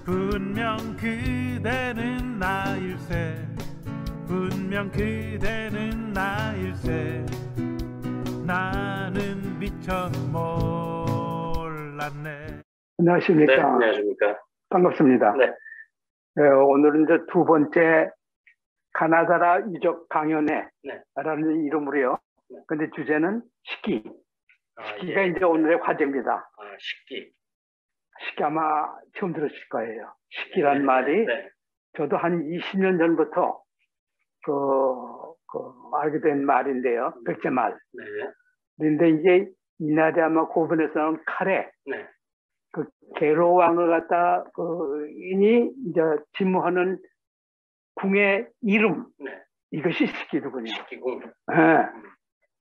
분명 그대는 나일세 분명 그대는 나일세 나는 미처 몰랐네. 안녕하십니까. 네, 안녕하십니까. 반갑습니다. 네. 오늘은 이제 두 번째 가나다라 유적 강연회 네. 라는 이름으로요. 네. 근데 주제는 식기. 식기가 예. 이제 오늘의 화제입니다. 식기. 식기 아마 처음 들으실 거예요. 식기란 네, 말이 네. 저도 한 20년 전부터 알게 된 말인데요. 백제말. 네. 그런데 이제 이날에 아마 고분에서 나온 칼에 네. 그 계로왕을 갖다 인이 이제 지무하는 궁의 이름. 네. 이것이 식기로군요. 식기궁. 네.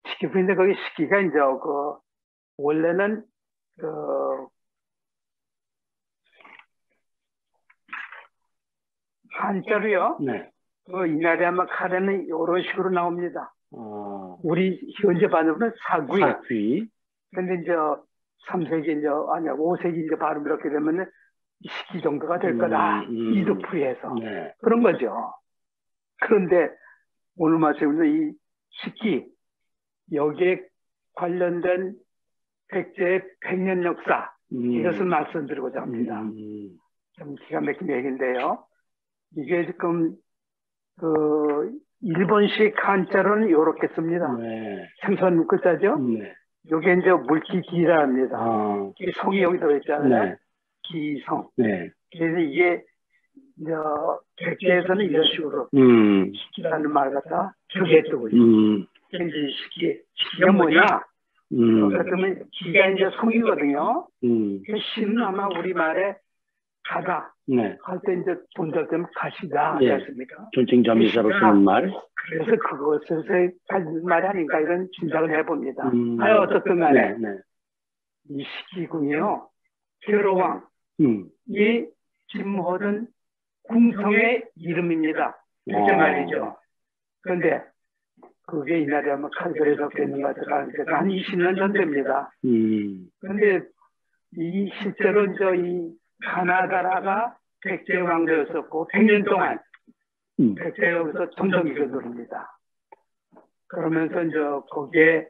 식기궁인데 거기 식기가 이제 원래는 한자로요. 네. 이날에 아마 칼에는 이런 식으로 나옵니다. 우리 현재 발음은 사귀. 사귀. 근데 이제 3세기 이제 아니야 5세기 이제 발음 이렇게 되면은 식기 정도가 될 거다. 이득풀이해서 네. 그런 거죠. 그런데 오늘 말씀은 이 식기 여기에 관련된 백제의 100년 역사 이것을 말씀드리고자 합니다. 좀 기가 막힌 얘기인데요. 이게 지금 일본식 한자로는 이렇게 씁니다. 네. 생선 글자죠. 네. 이게 이제 물기기라 합니다. 이 성이 여기 들어있잖아요. 네. 기성. 네. 그래서 이게 이제 백제에서는 이런 식으로 식기라는 말 갖다 벽에 뜨고 있어요. 이제 식기가 뭐냐? 그러면 기가 이제 성이거든요. 그 시는 아마 우리말에 가다. 네. 할 때 이제 본적 때문에 가시다. 예. 않습니까? 존칭자미사로 쓰는 말. 그래서 그것에서 할 말이 아닌가 이런 짐작을 해봅니다. 어떻든 간에 네. 네. 이 식기궁이요. 계로왕. 이 진무하던 궁성의 이름입니다. 이렇게 말이죠. 그런데 그게 이날에 아마 칼결에 적혀있는 것 같아요. 한 20년 전 됩니다. 그런데 이 실제로 이 가나다라가 백제 왕조였었고 100년 동안 백제가 여기서 전성기를 누립니다. 그러면서 이제 거기에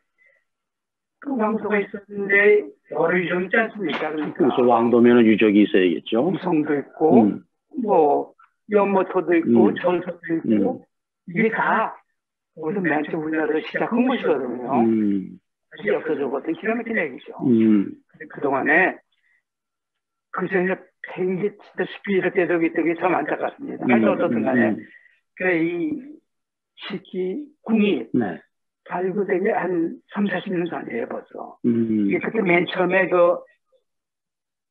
그 왕조가 있었는데 여러 유적이 있지 않습니까? 그래서 왕도면은 유적이 있어야겠죠. 우성도 있고 뭐 연못호도 있고 절소도 있고 이게 다 거기서 맨 처음 우리나라로 시작한 것이거든요. 사실 역사적으로 기가 막힌 얘기죠. 그동안에 그래서 이제 팽개치다시피 이렇게 저기 있던 게 참 안타깝습니다. 하여튼 어떻든 간에 이 식기궁이 발굴된 게 한 3, 40년 전이에요 벌써. 이게 그때 맨 처음에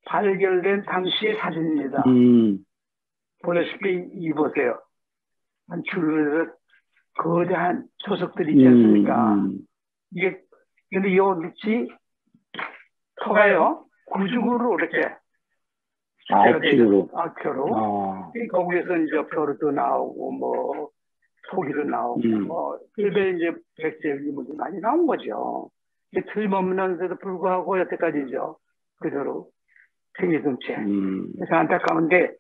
발견된 당시의 사진입니다. 보다시피 이 보세요. 한 줄로 거대한 초석들이 있지 않습니까? 이게 근데 요 밑이 터가요. 구중으로 이렇게 악표로. 거기에서 이제 벼루도 나오고 뭐 토기도 나오고 뭐 일베 이제 백제 유물이 많이 나온 거죠. 틀림없는데도 불구하고 여태까지죠. 그대로 생리동체. 그래서 안타까운데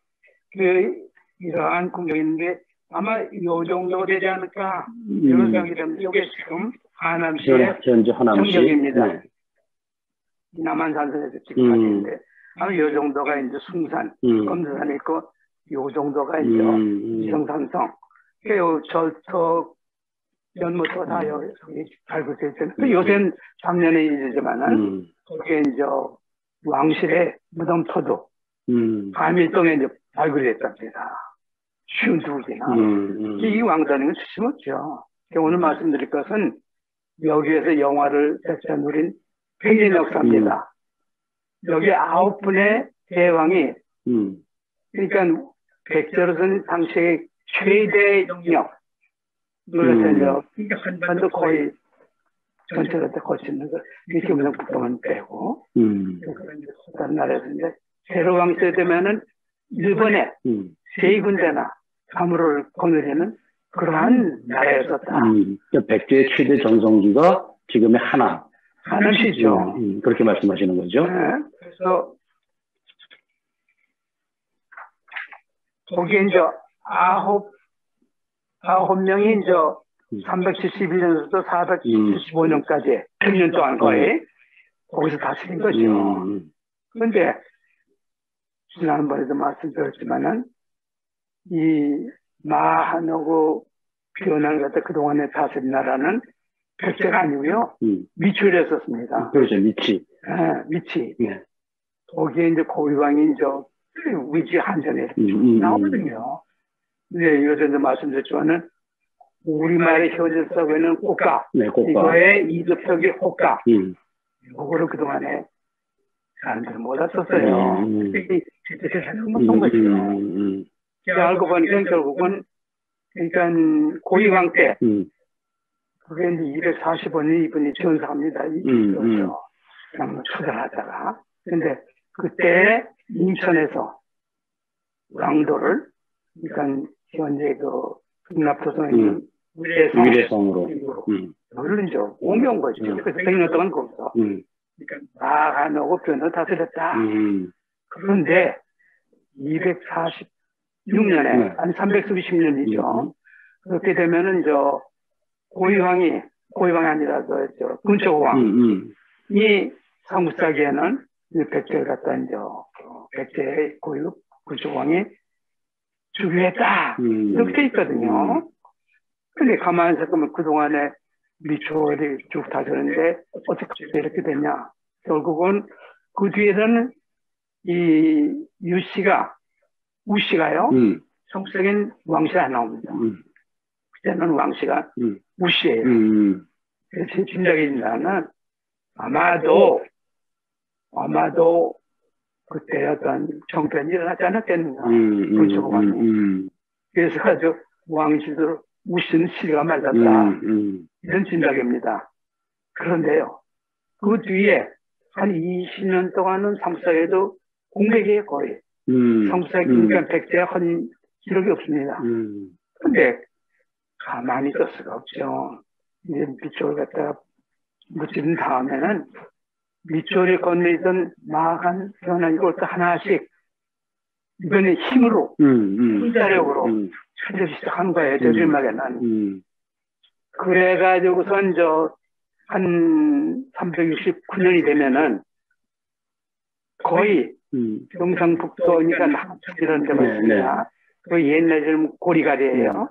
이러한 궁정인데 아마 요 정도 되지 않을까 이런 생각이 듭니다. 이게 지금 하남시의 정경입니다. 네. 남한산성에서 찍은 사진인데 아마 요 정도가 이제 숭산, 검산이 있고 요 정도가 이제 이성산성, 절터, 연못도 다 여기 발굴되어 있잖아요. 요새는 작년에 이르지만은 거기에 이제 왕실의 무덤터도 가밀동에 이제 발굴이 됐답니다. 쉬운 두 개나. 이 왕자님은 수심없죠. 오늘 말씀드릴 것은 여기에서 영화를 백자 누린 100년 역사입니다. 여기 9분의 대왕이 그러니까 백제로서는 당시의 최대 영역 그래서 한반도 거의 전체를 다 거치는 거 이렇게 무슨 국경은 빼고 다른 나라에서 이제 세로왕 때 되면은 일본에 제2군대나 사무를 거느리는 그러한 나라였었다. 백제의 최대 전성기가 지금의 하남시죠. 그렇게 말씀하시는 거죠. 네. 그래서 거기에 이제 아홉 명이 이제 371년부터 475년까지 10년 동안 거의 거기서 다스린 거죠. 그런데 지난번에도 말씀드렸지만은 이 마하노고 변환 갖다 그동안에 다스린 나라는 백제가 아니고요. 미추였었습니다. 그렇죠, 미치. 네, 미치. 네. 거기에 이제 고위왕이 이제 위지 한전에 나오거든요. 네, 요즘도 말씀드렸지만은 우리말의 현실사회는 꽃가, 네, 꽃가. 이거의 이급적이 호가. 그거를 그동안에 사람들은 몰랐었어요. 특히 제대로 생각 못한 거죠. 알고 보니까 결국은 그러니까 고위왕 때 그게 이제 240원이 이분이 전사합니다. 그렇죠. 그냥 초대하다가. 근데 그때 인천에서 왕도를 그러니까 현재 그 흥납도성에 있는 위례성으로 여기를 이제 옮겨온 거죠. 그래서 100년 동안 거기서 그러니까 마하노고 변을 다스렸다. 그런데 246년에 아니 330년이죠. 그렇게 되면은 고위왕이 아니라 저 군초왕이 삼국사기에는 백제를 갖다 이제 백제의 군초왕이 주교했다 이렇게 돼 있거든요. 근데 가만히 생각하면 그동안에 미초를 쭉 다스렸는데 어떻게 이렇게 됐냐. 결국은 그 뒤에는 이 우씨가요. 성격인 왕씨가 안 나옵니다. 그때는 왕씨가 우씨예요. 그래서 진작이라는 아마도 그때 어떤 정변이 일어나지 않았겠는가. 그렇죠. 그래서 아주 왕씨들 우씨는 씨가 맞았다. 이런 진작입니다. 그런데요. 그 뒤에 한 20년 동안은 삼국사에도 공백이에요, 거의. 삼국사에 그러니까 백제에 한 기록이 없습니다. 근데 가만히 있을 수가 없죠. 이제 밑쪽을 갖다가 묻힌 다음에는 밑줄에 건너있던 마한 변한 이것도 하나씩 이번에 힘으로 군사력으로 찾아기 시작한 거예요. 저질막에는. 그래가지고선 한 369년이 되면은 거의 경상북도니까 남쪽 이런 데가 있습니다. 그 옛날 좀 고리가리예요.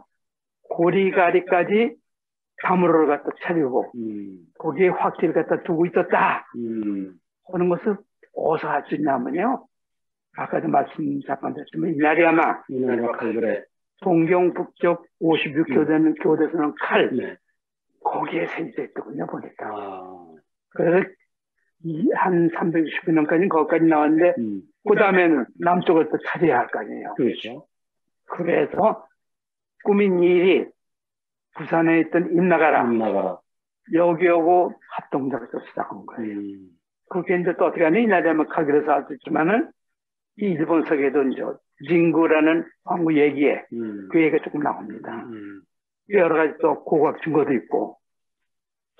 고리가리까지 다무로를 갖다 차리고 거기에 확지를 갖다 두고 있었다 하는 것을 어디서 할 수 있냐면요. 아까도 잠깐 드렸지만 이날이 아마 칼 동경 북쪽 56교대는 교대서는 칼 거기에 세져 있더군요 보니까. 그래서 한 360년까지는 거기까지 나왔는데 그 다음에는 남쪽을 또 차지해야 할 거 아니에요. 그렇죠. 그래서 꾸민 일이 부산에 있던 임나가라 여기 오고 합동작을 또 시작한 거예요. 그게 이제 또 어떻게 하냐 이날이면 칼그래서 할 수 있지만은 이 일본서에도 이제 진구라는 황후 얘기에 그 얘기가 조금 나옵니다. 여러 가지 또 고고학 증거도 있고.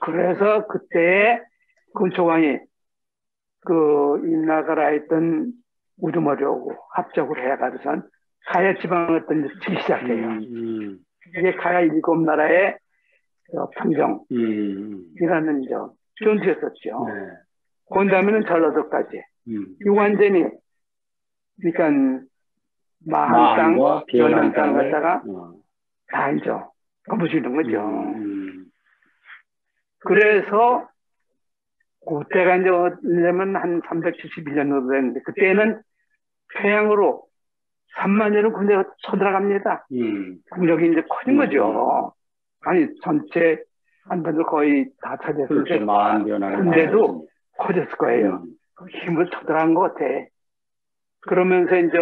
그래서 그때 군초왕이 그 임나가라에 있던 우두머리 오고 합작으로 해가지고선 가야 지방을 또 치기 시작해요. 이게 가야 7나라의 평정이라는 전투였었죠. 그 다음에는 전라도까지. 이 완전히 그러니까 마한 땅, 변한 땅 갖다가 다 이제 거부시는 거죠. 그래서 그때가 이제 뭐냐면 한 371년 정도 됐는데 그때는 평양으로 3만여는 군대가 쳐들어갑니다. 국력이 이제 커진 거죠. 아니 전체 한반도 거의 다 차지했을 때 군대도 커졌을 거예요. 힘을 쳐들어간 것 같아. 그러면서 이제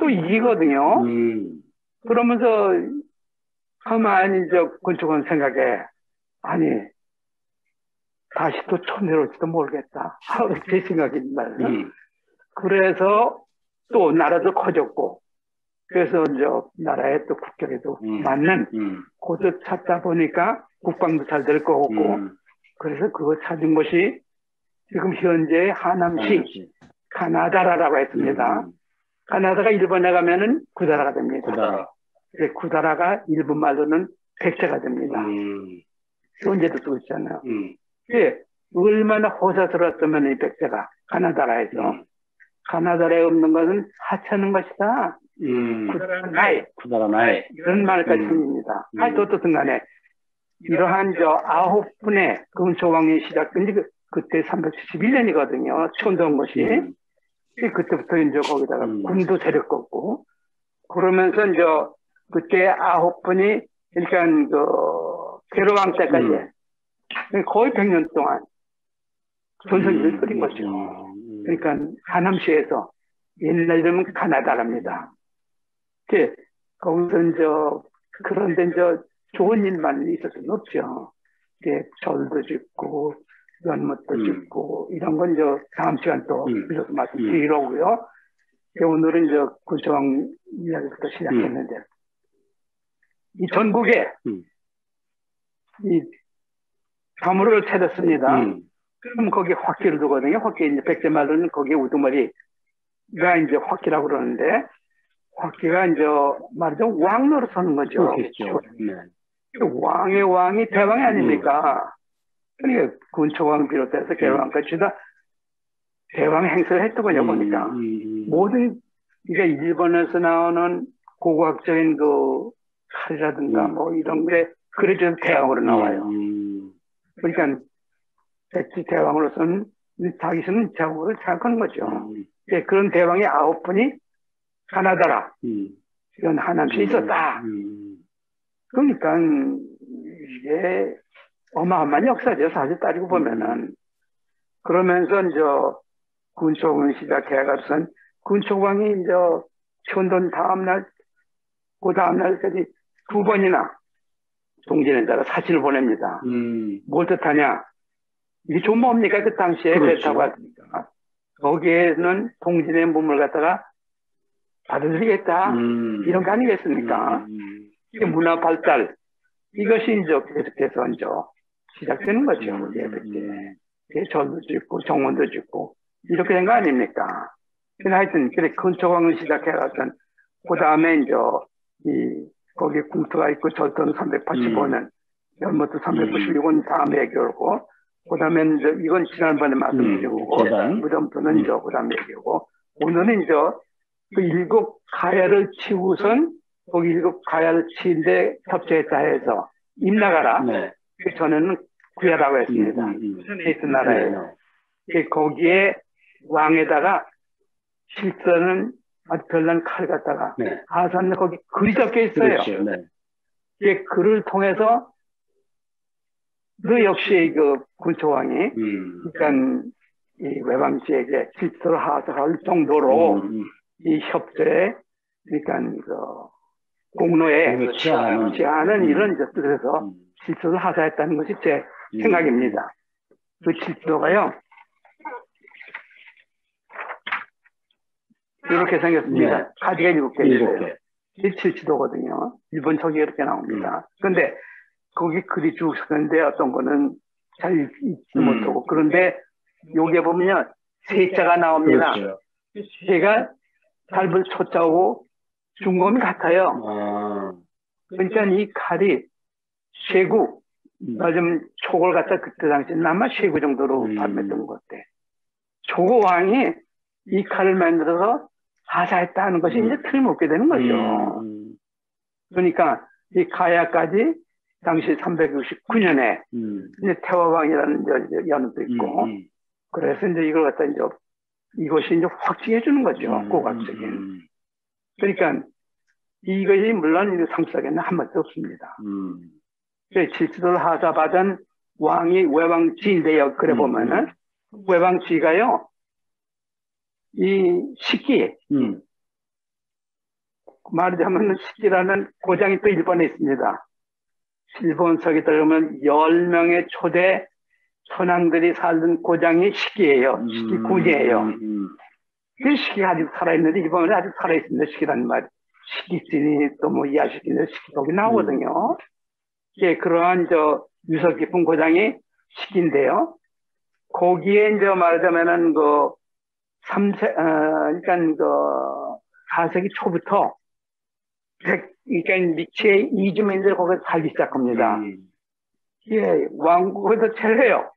또 이기거든요. 그러면서 가만히 이제 권총은 생각해. 아니 다시 또 쳐내려올지도 모르겠다. 제 생각입니다. 그래서 또 나라도 커졌고, 그래서 이제 나라의 또 국격에도 맞는 곳을 찾다 보니까 국방도 잘 될 거고, 그래서 그거 찾은 곳이 지금 현재 하남시 카나다라라고 했습니다. 가나다가 일본에 가면은 구다라가 됩니다. 구다라. 구다라가 일본 말로는 백제가 됩니다. 현재도 쓰고 있잖아요. 얼마나 호사스러웠으면 이 백제가 가나다라에서 가나다라에 없는 것은 하찮은 것이다. 구다라는 나이. 구다라 나이. 이런 말까지 합니다. 어떻든 간에 이러한 9분의 금초왕이 시작된 지 그때 371년이거든요. 처음 것이. 그때부터 이제 거기다가 군도 세력었고 그러면서 이제 그때 9분이 그러니까 괴로왕 때까지 거의 100년 동안 전성기를 끓인 거죠. 그러니까 하남시에서 옛날 이름은 가나다랍니다. 거기서 이제 그런데 이제 좋은 일만 있을 수는 없죠. 절도 짓고 연못도 짓고 이런 건 이제 다음 시간 또 빌려서 말씀드리려고요. 오늘은 이제 군초왕 이야기부터 시작했는데 이 전국에 이 가물을 찾았습니다. 그럼 거기 확기를 두거든요. 확기 이제 백제 말로는 거기에 우두머리가 이제 확기라고 그러는데 확기가 이제 말하자면 왕노로 서는 거죠. 그렇겠죠. 네. 왕의 왕이 대왕이 아닙니까? 그러니까 군초왕 비롯해서 개왕까지 다 대왕 행세를 했더군요, 보니까. 모든, 그러니까 일본에서 나오는 고고학적인 그 칼이라든가 뭐 이런 게 그래도 대왕으로 나와요. 그러니까 백제 대왕으로서는 자기는 제국을 생각하는 거죠. 그런 대왕이 9분이 가나다라. 이런 하남시에 있었다. 그러니까 이게 어마어마한 역사죠. 사실 따지고 보면은. 그러면서 이제 군초왕을 시작해가지고선 군초왕이 이제 천돈 다음날, 그 다음날까지 2번이나 동진에다가 사진을 보냅니다. 뭘 뜻하냐? 이게 좀 뭡니까? 그 당시에 그렇죠. 그렇다고 하니까. 거기에는 동진의 몸을 갖다가 받아들이겠다. 이런 거 아니겠습니까? 이게 문화 발달. 이것이 이제 계속해서 이제 시작되는 거죠. 절도 짓고, 정원도 짓고, 이렇게 된 거 아닙니까? 근데 하여튼, 그래, 군초왕을 시작해가지고, 그 다음에 이제, 거기 궁터가 있고, 절도는 385년, 연못도 396년 다음에 얘기하고, 그 다음에 이제, 이건 지난번에 말씀드리고, 무덤도는 이제, 그 다음에 얘기하고, 오늘은 이제, 그 7 가야를 치고선, 거기 7 가야를 치는데 협조했다 해서, 임나가라. 네. 그 전에는 구야라고 했습니다. 스위스 나라에요. 거기에 왕에다가 실선은 아주 별난 칼 갖다가 하산은 거기 글이 적혀 있어요. 그렇죠. 네. 이 글을 통해서 그 역시 그 군초왕이 그러니까 이 외방지에게 실수를 하사할 정도로 이 협조에 그러니까 그 공로에 취하는 이런 뜻에서 질서를 하사했다는 것이 제 생각입니다. 그 질서가요, 이렇게 생겼습니다. 네. 가지가 7개 있어요. 이게 칠지도거든요. 일본 책이 이렇게 나옵니다. 그런데 거기 글이 쭉 쓰는데 어떤 거는 잘 읽지 못하고, 그런데 여기에 보면요, 세자가 나옵니다. 그렇죠. 세가 닮을 초자고 중검이 같아요. 그러니까 이 칼이 쇠구, 좀 촉을 갖다 그때 당시에는 아마 쇠구 정도로 판매했던 것 같아. 조고왕이 이 칼을 만들어서 하사했다는 것이 이제 틀림없게 되는 거죠. 그러니까 이 가야까지 당시 369년에 이제 태화왕이라는 이제 연도 있고, 그래서 이제 이걸 갖다 이제 이것이 이제 확증해 주는 거죠. 고각적인. 그러니까 이것이 물론 상식에는 한마디도 없습니다. 질서를 하사받은 왕이 외왕지인데요. 그래 보면은 외왕지가요, 이 식기, 말하자면 식기라는 고장이 또 일본에 있습니다. 일본서기 들어가면 10명의 초대 선왕들이 살던 고장이 식기예요. 식기군이에요. 그 식기가 아직 살아있는데, 일본에 아직 살아있습니다. 식기라는 말. 식기진이 또 뭐 이하식기인데 식기독이 나오거든요. 예, 그러한 유서 깊은 고장이 식기인데요. 거기에 이제 말하자면은 그러니까 4세기 초부터 그러니까 미치의 이주민들 거기서 살기 시작합니다. 예, 왕국에서 제일 해요.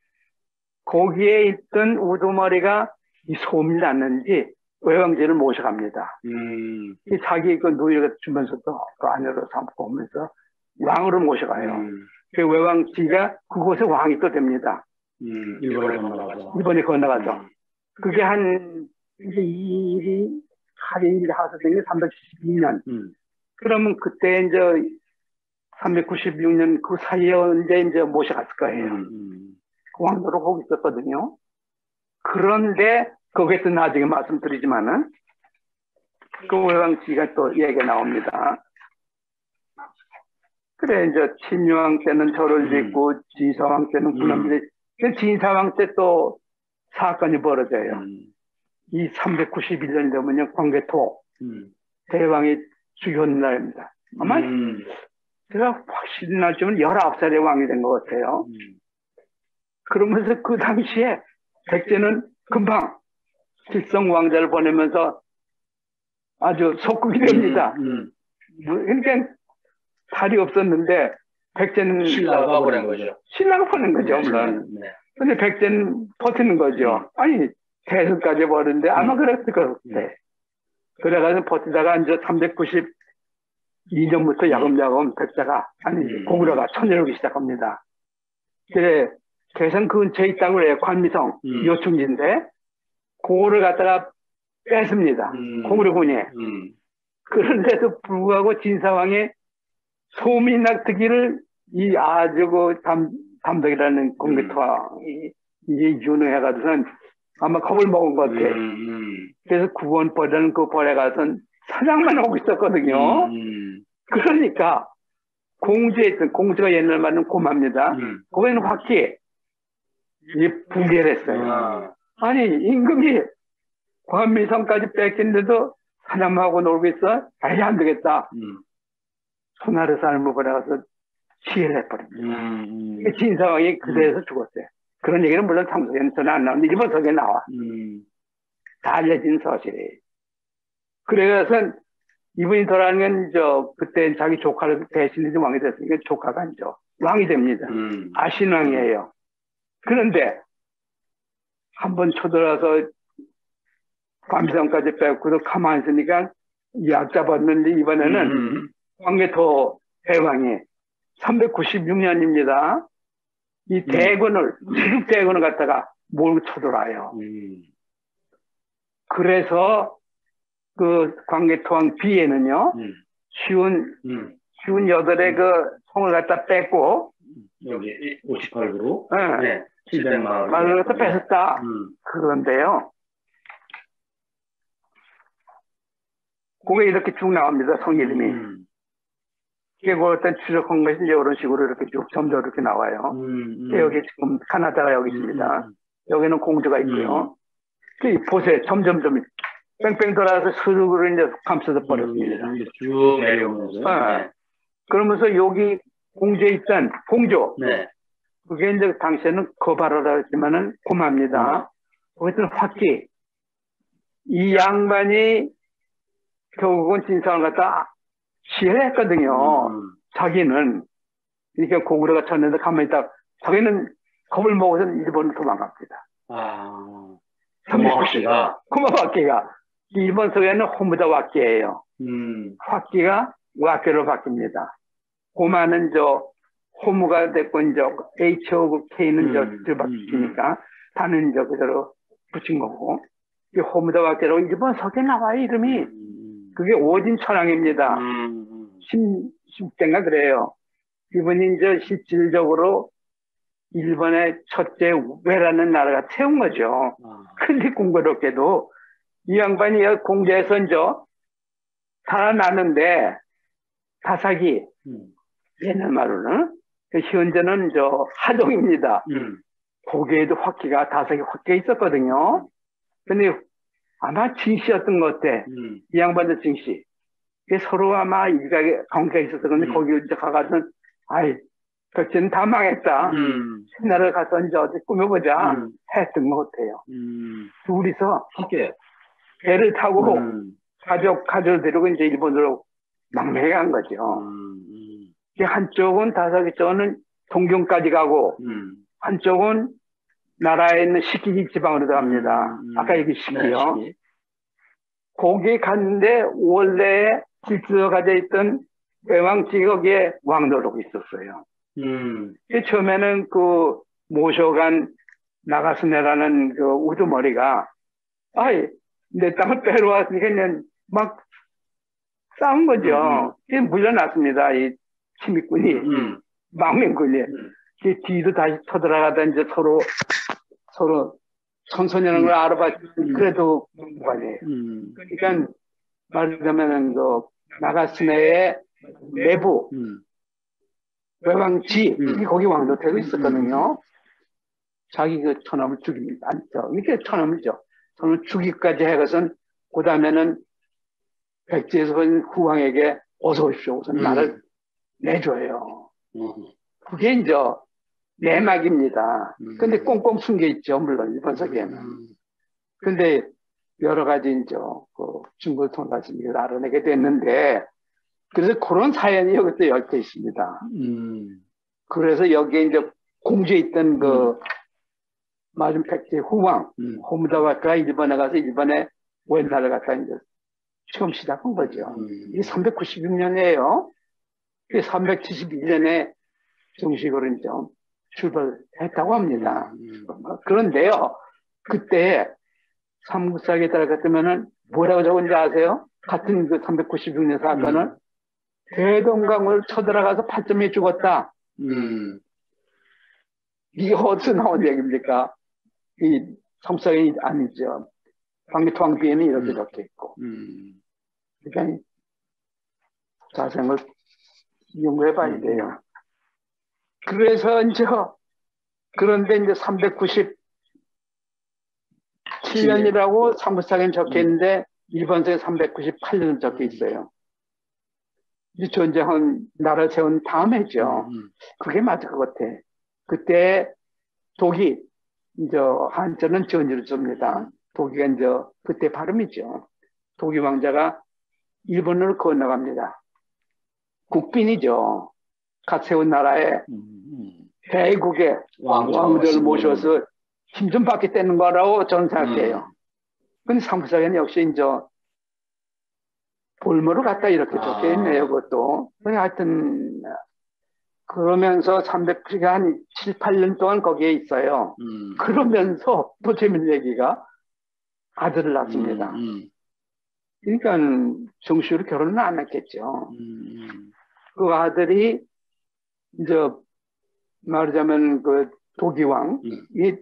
거기에 있던 우두머리가 이 소문이 났는지 외왕제를 모셔갑니다. 이 자기 그 노예를 주면서도 그 아내로 삼고 오면서 왕으로 모셔가요. 그 외왕지가 그곳에 왕이 또 됩니다. 이번에 건너가서. 그게 이제 이 일이 하리 하서된 게 372년. 그러면 그때 이제 396년 그 사이에 언제 이제 모셔갔을 거예요. 그 왕도로 거기 있었거든요. 그런데 거기서 나중에 말씀드리지만은 그 외왕지가 또 얘기가 나옵니다. 그래 이제 친유왕 때는 절을 짓고 진사왕 때는 군함들이 진사왕 때 또 사건이 벌어져요. 이 391년이 되면요 광개토 대왕이 죽은 날입니다. 아마 제가 확실히 날쯤은 19살의 왕이 된 것 같아요. 그러면서 그 당시에 백제는 금방 칠성 왕자를 보내면서 아주 속국이 됩니다. 그러니까 탈이 없었는데 백제는 신라가 보낸 거죠. 신라가 보낸 거죠, 물론. 근데 백제는 버티는 거죠. 아니 대선까지 버는데 아마 그랬을 것 같아. 그래가지고 버티다가 이제 392년부터 야금야금 백제가 고구려가 천일 오기 시작합니다. 그래 대선 근처에 있다고 그래요. 관미성 요충지인데 그거를 갖다가 뺐습니다. 고구려군이. 그런데도 불구하고 진사왕의 소문이 났기를 이 아주 그 담덕이라는 공개토왕이 이제 윤회해가지고는 아마 겁을 먹은 것 같아. 그래서 구원벌이라는 그 벌에 가서는 사냥만 하고 있었거든요. 그러니까 공주에 있던 공주가 옛날 말은 고맙니다. 거기는 확히 부결했어요. 아니 임금이 관미성까지 뺏긴데도 사냥하고 놀고 있어? 아예 안 되겠다. 손아래 삶을 보내가서 시해를 해버립니다. 진사왕이 그대에서 죽었어요. 그런 얘기는 물론 상속에는 전혀 안 나오는데 일본 석에 나와. 다 알려진 사실이에요. 그래서 이분이 돌아가는 그때 자기 조카를 대신해서 왕이 됐으니까 조카가 이제 왕이 됩니다. 아신왕이에요. 그런데 한번 쳐들어서 관미성까지 뺏고도 가만히 있으니까 약 잡았는데 이번에는 광개토 대왕이 396년입니다. 이 대군을, 지국 대군을 갖다가 몰고 쳐들어와요. 그래서 그 광개토왕 뒤에는요, 쉬운 여덟의 그 성을 갖다 뺐고, 여기 58구로? 네. 700만 말을 갖다 뺏었다. 그런데요, 그게 이렇게 쭉 나옵니다, 성 이름이. 그리고 어떤 추적한 것이 이제 이런 식으로 이렇게 쭉 점점 이렇게 나와요. 여기 지금 카나다가 여기 있습니다. 여기는 공주가 있고요. 보세요. 점점점 뺑뺑 돌아서 스르르 이제 감싸서 버렸습니다. 쭉 내려오면서. 네. 그러면서 여기 공주에 있던 공주. 네. 그게 이제 당시에는 거바라라 했지만은 고맙니다. 거기서는 확기. 이 양반이 결국은 진상을 갖다 시해를 했거든요. 자기는. 그러니까 고구려가 쳤는데 가만히 있다. 자기는 겁을 먹어서 일본으로 도망갑니다. 고마워학기가. 고마워학기가. 일본 속에는 호무다 왁기예요. 학기가 왁기로 바뀝니다. 고마는 호무가 됐고 이제 H하고 K는 바뀌니까 다는 그대로 붙인 거고. 이 호무다 왁기라고 일본 속에 나와요 이름이. 그게 오진천왕입니다. 10대인가 그래요. 이분이 이제 실질적으로 일본의 첫째 왜라는 나라가 세운 거죠. 근데 공교롭게도 이 양반이 공주에서 이제 살아나는데 다사기 옛날 말로는 현재는 하동입니다. 거기에도 화기가 다사기 화기가 있었거든요. 근데 아마 진씨였던 것 같아. 이 양반도 진씨. 서로 아마 일각에 관계가 있었어. 근데 거기 이제 가가지고 아이 백제는 다 망했다. 신나라를 가서 이제 어디 꾸며보자 했던 것 같아요. 둘이서 함께 배를 타고 가족을 데리고 이제 일본으로 망명해 간 거죠. 한쪽은 다사기 쪽은 동경까지 가고, 한쪽은 나라에 있는 시키 지방으로 갑니다. 아까 얘기 시키요. 네, 거기 갔는데 원래 질서가 가져 있던 외왕직이 거기에 왕노릇이 있었어요. 처음에는 그 모셔간 나가스네라는 그 우두머리가 아이 내 땅을 빼러 왔으니까 그냥 막 싸운 거죠. 물러났습니다. 이 침입군이 망명군이 뒤도 다시 쳐들어가다 이제 서로 청소년을 걸 알아봤지 그래도 무관이에요. 그러니까 말하자면은 그 나가스네의 내부 외왕지 거기 왕도 되고 있었거든요. 자기 그 처남을 죽입니다. 이렇게 처남을죠. 처남을 죽이기까지 해서는 그 다음에는 백제에서 후왕에게 어서 오십시오. 우선 나를 내줘요. 그게 이제 내막입니다. 근데 꽁꽁 숨겨 있죠. 물론 일본 서기에는. 근데 여러 가지 이제 그 중국을 통해서 이걸 알아내게 됐는데 그래서 그런 사연이 여기서 얽혀 있습니다. 그래서 여기에 이제 공주에 있던 그 맞은 백제 후왕 호무다와가 일본에 가서 일본에 원나라를 갖다 이제 처음 시작한 거죠. 이게 396년이에요. 371년에 정식으로 이제 출발했다고 합니다. 그런데요, 그때 삼국사기에 따라갔다면은 뭐라고 적은지 아세요? 같은 그 396년 사건을 대동강을 쳐들어가서 8점에 죽었다. 이게 어디서 나온 얘기입니까? 이 삼국사기 아니죠. 방비토왕비에는 이렇게 적혀 있고. 그러니까 자생을 연구해 봐야 돼요. 그래서 이제 그런데 이제 397년이라고 삼국사기에 적혀 있는데 일본서에 398년 적혀 있어요. 이 전쟁은 나라 세운 다음에죠. 그게 맞을 것 같아. 그때 독이 이제 한자는 전지를 줍니다. 독이가 이제 그때 발음이죠. 독이 왕자가 일본으로 건너갑니다. 국빈이죠. 갓 세운 나라에 대국의 왕들을 모셔서 힘 좀 받겠다는 거라고 저는 생각해요. 근데 삼국사기는 역시 이제 볼모로 갔다 이렇게 적혀 있네요, 그것도. 하여튼, 그러면서 300시간 한 7, 8년 동안 거기에 있어요. 그러면서 또 재밌는 얘기가 아들을 낳습니다. 그러니까 정식으로 결혼은 안 했겠죠. 그 아들이 이제 말하자면 그 도기왕, 이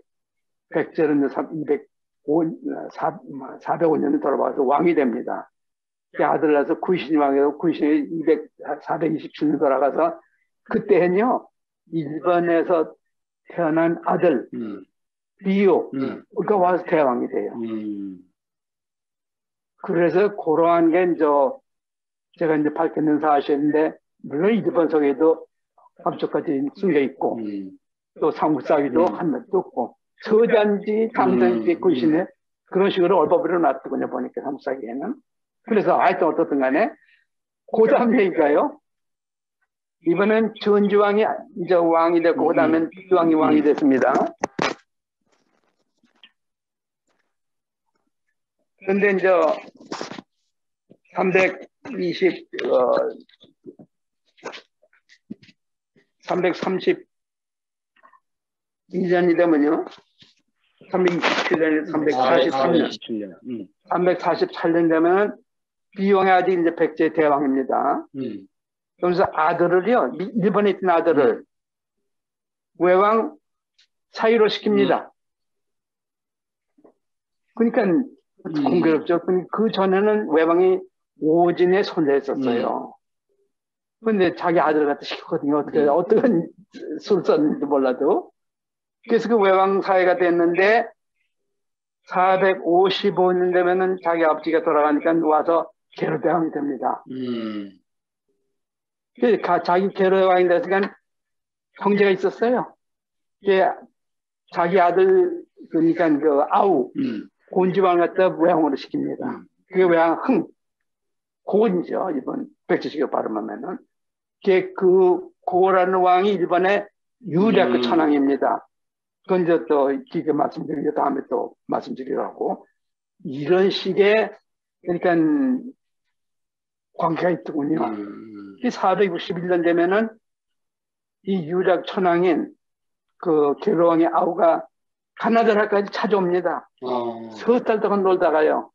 백제는 405년에 돌아와서 왕이 됩니다. 그 아들을 낳아서 구신이 왕이고 구신이 427년 돌아가서 그때는요 일본에서 태어난 아들 비유가 와서 대왕이 돼요. 그래서 그러한 게 이제 제가 이제 밝혔는 사실인데 물론 일본 속에도 함쪽까지 숨겨 있고 또 삼국사기도 한몇도 없고 서단지 당단지 구신에 그런 식으로 얼버무려 놨더군요 보니까 삼국사기에는. 그래서 하여튼 어떻든 간에 그 다음 얘기가요. 이번엔 전주왕이 이제 왕이 됐고 그 다음엔 비왕이 왕이 됐습니다. 그런데 이제 332년이 되면요. 327년에 343년. 348년 되면 비왕이 아직 이제 백제 대왕입니다. 그래서 아들을요, 일본에 있던 아들을 외왕 사위로 시킵니다. 그러니까 공교롭죠. 그 전에는 외왕이 오진의 손자였었어요. 근데 자기 아들을 갖다 시켰거든요. 어떤 수를 썼는지 몰라도. 그래서 그 외왕 사위가 됐는데 455년 되면은 자기 아버지가 돌아가니까 와서 게르대왕이 됩니다. 자기 게르대왕이 됐으니까 형제가 있었어요. 자기 아들 그러니까 그 아우 곤지왕을 갖다 외왕으로 시킵니다. 그게 외왕 흥. 고건이죠. 일본 백제시계 발음하면은. 고라는 왕이 일본의 유일하게 천황입니다. 그건 이제 또 길게 말씀드리고 다음에 또 말씀드리라고. 이런 식의, 그러니까 관계가 있더군요. 461년 되면은 이 유일하게 천황인 그 계로왕의 아우가 가나다라까지 찾아옵니다. 석 달 동안 놀다가요.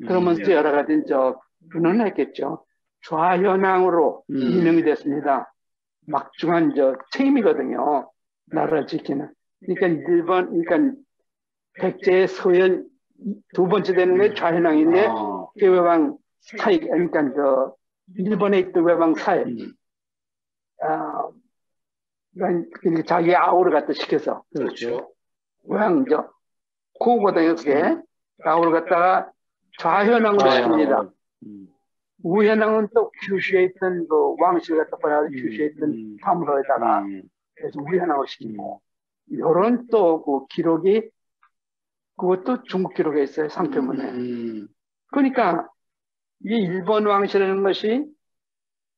그러면서 여러 가지 분을 했겠죠. 좌현왕으로 임명이 됐습니다. 막중한 책임이거든요. 나라를 지키는. 그러니까 백제의 서열 두 번째 되는 게 좌현왕인데 그 외왕 사이, 그러니까 일본에 있던 외왕 사이, 그러니까 자기 아우를 갖다 시켜서. 그렇죠. 외왕이죠. 고거든요, 그게. 아우를 갖다가 좌현왕으로 시킵니다. 우현왕은 또 규슈에 있던 그 왕실을 갖다 버려서 규슈에 있던 사무로에다가 그래서 우현왕을 시키고 이런 또 그 기록이 그것도 중국 기록에 있어요. 상표문에. 그러니까 이 일본 왕실이라는 것이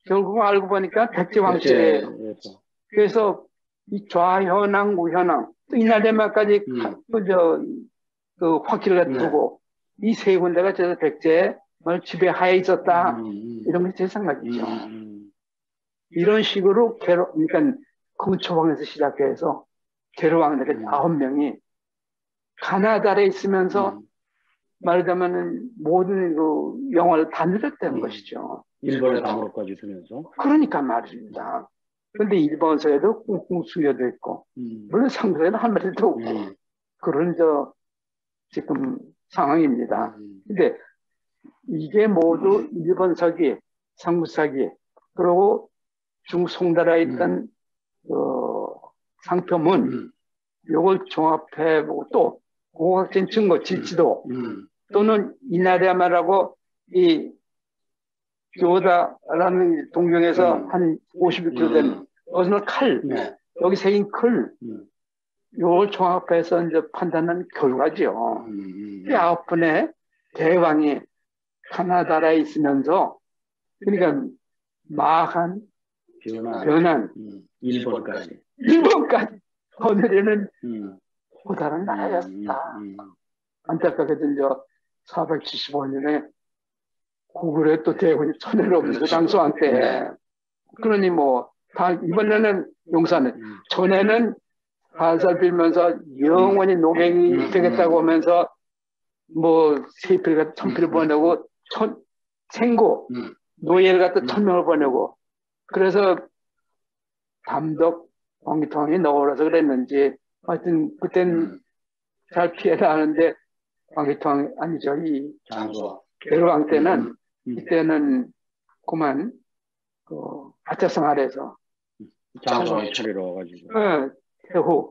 결국 알고 보니까 백제 왕실이에요. 그래서 이 좌현왕, 우현왕 또 이날대만까지 그 화기를 갖다 두고 이 세 군데가 저서 백제의 지배하에 있었다. 이런 게 제 생각이죠. 이런 식으로 그러니까 금초왕에서 시작해서 계로왕들의 9명이 가나다에 있으면서 말하자면 모든 그 영화를 다 누렸다는 것이죠. 일본의 담으로까지 두면서. 그러니까 말입니다. 그런데 일본서에도 꿍꿍 수여도 있고, 물론 상서에도 한 마디도 없고, 그런 지금 상황입니다. 근데 이게 모두 일본 서기, 삼국 서기, 그리고 중송나라에 있던 상표문, 요걸 종합해보고 또 고학적인 증거, 지지도 또는 이나리야마라고 이 교다라는 동경에서 한 50km 된 여기서는 칼, 여기 새긴 클, 요걸 종합해서 이제 판단한 결과지요. 이 9분의 대왕이 가나다라에 있으면서 그러니까 마한, 변한, 일본까지 오늘에는 고다른 나라였다. 안타깝게도 이제 475년에 고구려에 또 대군이 천해를 없는 장수왕 때. 그러니 이번에는 용사는, 전에는 한살 빌면서 영원히 노맹이 되겠다고 하면서 세필 갖다 1000필을 보내고, 생고, 노예를 갖다 1000명을 보내고, 그래서 담덕 왕기통이 넣어서 그랬는지, 하여튼, 그땐 잘 피해라 하는데, 왕기통이, 아니죠, 이 계로왕 때는, 이때는 그만, 아차성 아래에서. 장수왕이 차리러 와가지고. 태후,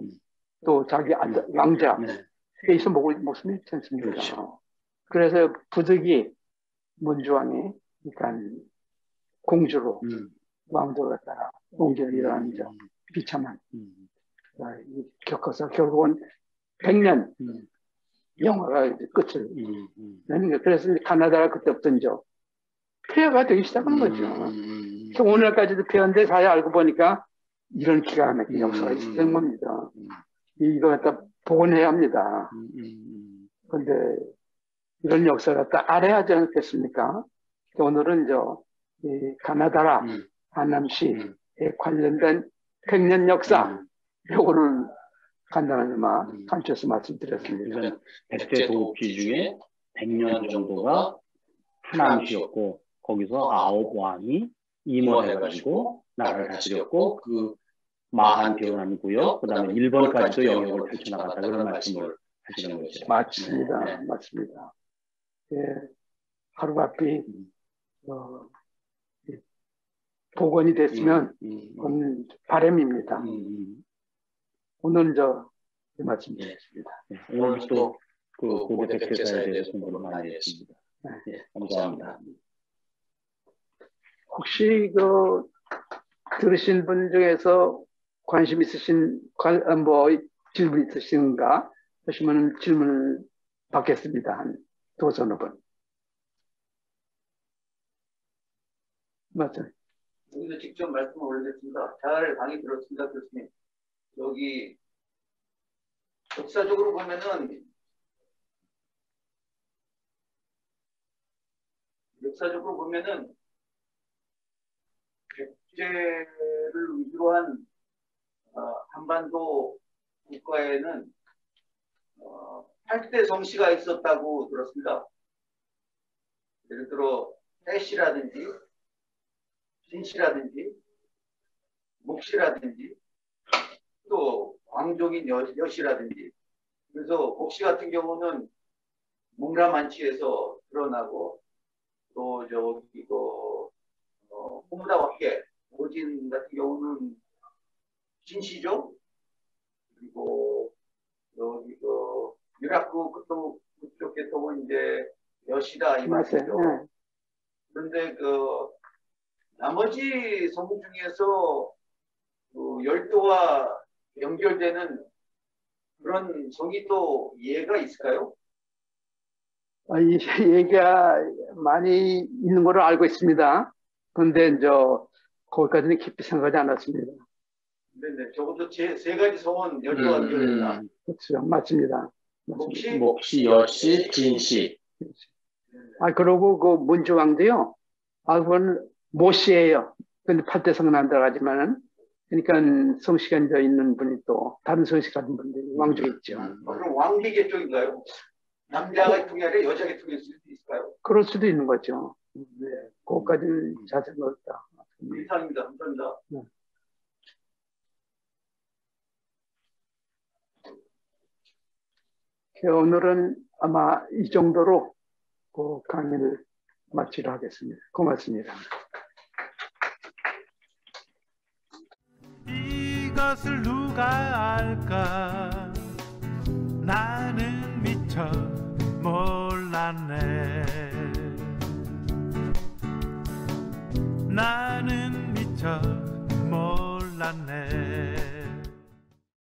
또 자기 왕자, 페이스 목숨이 있지 않습니까? 그렇죠. 그래서 부득이 문주왕이, 그러니까 공주로, 왕조를 따라 옹전이라는 비참한 겪어서 결국은 100년 영화가 끝을 내는 거예요. 그래서 가나다가 그때부터 이제 폐허가 되기 시작한 거죠. 오늘까지도 폐허인데 사실 알고 보니까 이런 기가 막힌 역사가 있었던 겁니다. 이거 갖다 복원해야 합니다. 그런데 이런 역사가 딱 알아야 하지 않겠습니까? 오늘은 이 가나다라 하남시에 관련된 100년 역사, 요거를 간단하게 간추려서 말씀드렸습니다. 그래서 백제 도읍지 중에 100년 정도가 하남시였고, 거기서 9왕이 임원해가지고 나라를 다스렸고, 그 마한 변환이고요. 그 다음에 일본까지도 영역을 펼쳐나갔다. 그런 말씀을 하시는 거죠. 맞습니다. 네. 맞습니다. 예, 하루바삐 복원이 됐으면 바람입니다. 오늘 이 말씀드리겠습니다. 오늘 또 그 고대 백제사에 대해서 공부를 많이 했습니다. 네, 감사합니다. 혹시 들으신 분 중에서 관심 있으신 질문 있으신가 하시면 질문을 받겠습니다. 한 두서너 분. 맞아요. 여기서 직접 말씀을 올리겠습니다. 잘 강의 들었습니다, 교수님. 여기 역사적으로 보면은 백제를 위주로 한 한반도 국가에는 8대 성씨가 있었다고 들었습니다. 예를 들어 해씨라든지 진씨라든지 목씨라든지 또 광족인 여씨라든지. 그래서 목씨 같은 경우는 문라만치에서 드러나고, 또 저기 호무다와께 오진 같은 경우는 진씨죠. 그리고 여기 유라쿠 그쪽 계통은 이제 여시다 이 말이죠. 그런데 나머지 성분 중에서 열도와 연결되는 그런 성이 또 예가 있을까요? 이 얘기가 많이 있는 걸로 알고 있습니다. 그런데 거기까지는 깊이 생각하지 않았습니다. 네네, 적어도 세 가지 성은 열도와 연결된다. 그렇죠, 맞습니다. 목시, 여시, 진시. 그리고 그 문주왕도요. 그건 모씨예요. 근데 8대 성은 안 들어가지만은, 그러니까 성씨가 있는 분이 또 다른 성씨 가진 분들이 왕족이 있죠. 그럼 왕비계 쪽인가요? 남자 계통이 아니라 여자 계통일 수도 있을까요? 그럴 수도 있는 거죠. 네, 그것까지는 자세히 넓다. 이상입니다. 감사합니다. 네. 오늘은 아마 이 정도로 그 강의를 마치도록 하겠습니다. 고맙습니다. 이것을 누가 알까? 나는 미처 몰랐네. 나는 미처